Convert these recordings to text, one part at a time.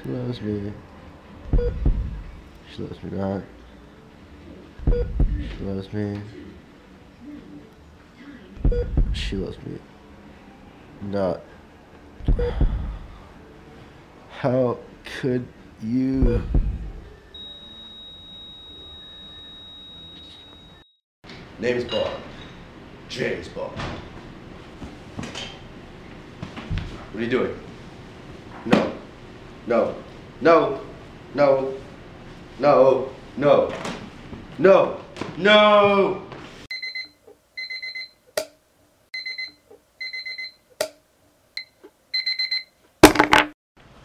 She loves me. She loves me not. She loves me. She loves me not. How could you? Name's Bob. James Bob. What are you doing? No. No. No. No. No. No. No. No.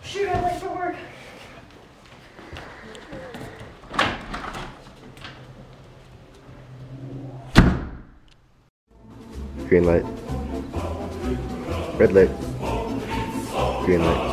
Shoot, I'm late for work. Green light. Red light. Green light.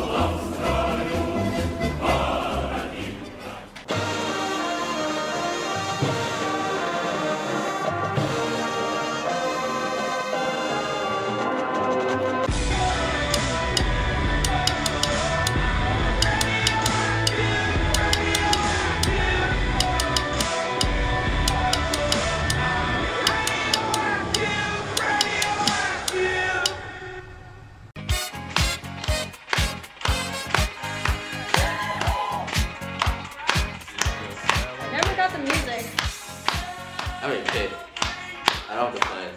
Never got the music. I don't even pay. I don't have to play it.